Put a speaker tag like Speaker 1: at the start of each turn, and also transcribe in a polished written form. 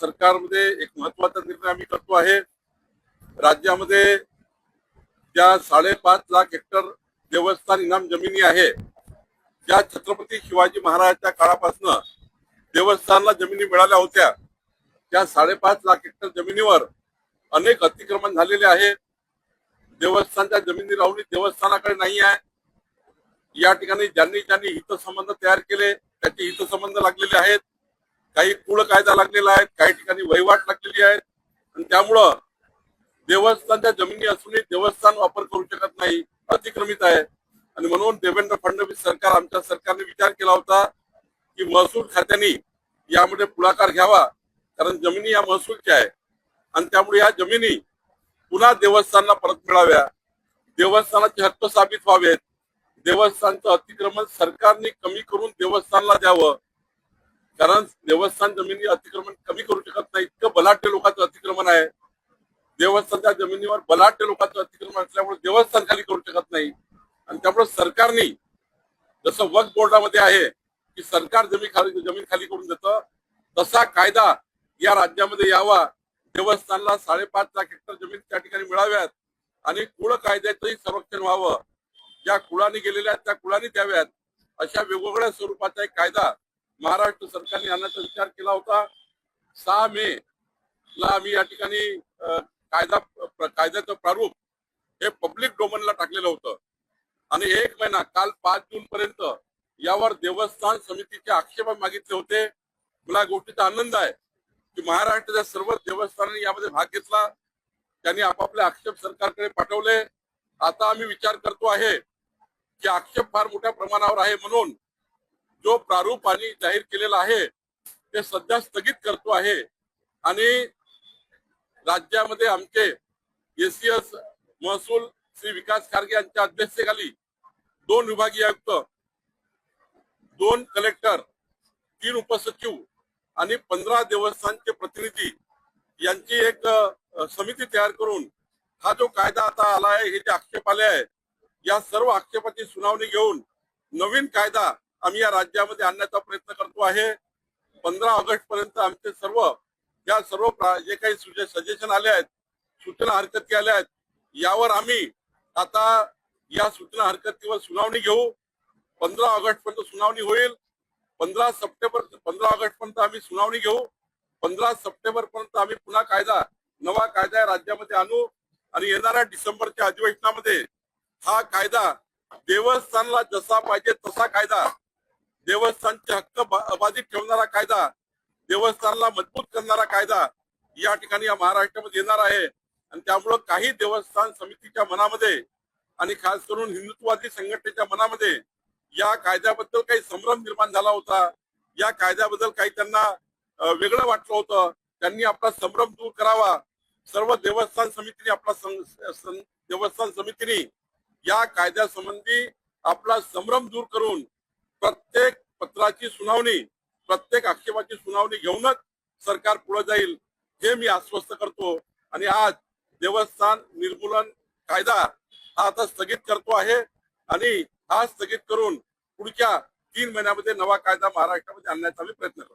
Speaker 1: सरकारमध्ये एक महत्वाचा निर्णय आम्ही करतो आहे। राज्यामध्ये ज्या 5.5 लाख हेक्टर देवस्थान इनाम जमिनी आहे, ज्या छत्रपती शिवाजी महाराजांच्या काळापासून देवस्थानला जमिनी मिळाल्या होत्या, त्या 5.5 लाख हेक्टर जमिनीवर अनेक अतिक्रमण झालेले आहे। देवस्थानच्या जमिनी राहुनी देवस्थानाकडे नाही आहे। या ठिकाणी ज्यांनी हितसंबंध तयार केले त्याचे हितसंबंध लागलेले आहेत। काही कुळ कायदा लागलेला आहे, काही ठिकाणी वहिवाट लागलेली आहे आणि त्यामुळं देवस्थानच्या जमिनी असूनही देवस्थान वापर करू शकत नाही, अतिक्रमित आहे। आणि म्हणून देवेंद्र फडणवीस सरकार, आमच्या सरकारने विचार केला होता की महसूल खात्याने यामध्ये पुढाकार घ्यावा, कारण जमिनी या महसूलच्या आहे आणि त्यामुळे या जमिनी पुन्हा देवस्थानला परत मिळाव्या, देवस्थानाचे हक्क साबित व्हावेत, देवस्थानचं अतिक्रमण सरकारने कमी करून देवस्थानला द्यावं, कारण देवस्थान जमिनी अतिक्रमण कमी करू शकत नाही, इतकं बलाढ्य लोकांचं अतिक्रमण आहे। देवस्थानच्या जमिनीवर बलाढ्य लोकांचं अतिक्रमण असल्यामुळे देवस्थान खाली करू शकत नाही आणि त्यामुळे सरकारने जसं वक्फ बोर्डामध्ये आहे की सरकार जमीन खाली करून देतं, तसा कायदा या राज्यामध्ये यावा। देवस्थानला 5.5 लाख हेक्टर जमीन त्या ठिकाणी मिळाव्यात आणि कुळ कायद्याचंही संरक्षण व्हावं, ज्या कुळाने गेलेल्या त्या कुळाने द्याव्यात, अशा वेगवेगळ्या स्वरूपाचा एक कायदा महाराष्ट्र सरकारने आणण्याचा विचार केला होता। 6 मे ला आम्ही या ठिकाणी कायद्याचं प्रारूप हे पब्लिक डोमेनला टाकलेलं होतं आणि 1 महिना काल 5 जून पर्यंत यावर देवस्थान समितीचे आक्षेप मागितले होते। मला गोष्टीचा आनंद आहे की महाराष्ट्राच्या सर्व देवस्थानांनी यामध्ये भाग घेतला, त्यांनी आपापले आक्षेप सरकारकडे पाठवले। आता आम्ही विचार करतो आहे की आक्षेप फार मोठ्या प्रमाणावर आहे, म्हणून जो प्रारूप आणि जाहीर केलेला आहे ते सध्या स्थगित करतो आहे आणि राज्यामध्ये आमचे एसीएस महसूल श्री विकास खारगे यांच्या अध्यक्षतेखाली 2 विभागीय आयुक्त, 2 कलेक्टर, 3 उपसचिव आणि 15 देवस्थानचे प्रतिनिधी यांची एक समिती तयार करून हा जो कायदा आता आला आहे, हे जे आक्षेप आले आहे, या सर्व आक्षेपाची सुनावणी घेऊन नवीन कायदा आम्ही या राज्यामध्ये आणण्याचा प्रयत्न करतो आहे। 15 ऑगस्ट पर्यंत आमचे सर्व जे काही सजेशन आले आहेत, सूचना हरकती आल्या आहेत, यावर आम्ही आता या सूचना हरकतीवर सुनावणी घेऊ। 15 ऑगस्ट पर्यंत सुनावणी होईल। 15 ऑगस्ट पर्यंत आम्ही सुनावणी घेऊ। 15 सप्टेंबर पर्यंत आम्ही पुन्हा नवा कायदा राज्यामध्ये आणू आणि येणाऱ्या डिसेंबरच्या अधिवेशनामध्ये हा कायदा देवस्थानला जसा पाहिजे तसा कायदा, देवस्थानचे हक्क अबाधित ठेवणारा कायदा, देवस्थानला मजबूत करणारा कायदा या ठिकाणी या महाराष्ट्रामध्ये येणार आहे। आणि त्यामुळे काही देवस्थान समितीच्या मनामध्ये आणि खास करून हिंदुत्ववादी संघटनेच्या मनामध्ये या कायद्याबद्दल काही संभ्रम निर्माण झाला होता, या कायद्याबद्दल काही त्यांना वेगळं वाटलं होतं। त्यांनी आपला संभ्रम दूर करावा। सर्व देवस्थान समितीने या कायद्यासंबंधी आपला संभ्रम दूर करून प्रत्येक पत्राची सुनावणी, प्रत्येक आक्षेपाची सुनावणी घेऊनच सरकार पुढे जाईल, हे मी आश्वस्त करतो। आणि आज देवस्थान निर्मूलन कायदा हा आता स्थगित करतो आहे आणि हा स्थगित करून पुढच्या 3 महिन्यामध्ये नवा कायदा महाराष्ट्रामध्ये आणण्याचा प्रयत्न करतो।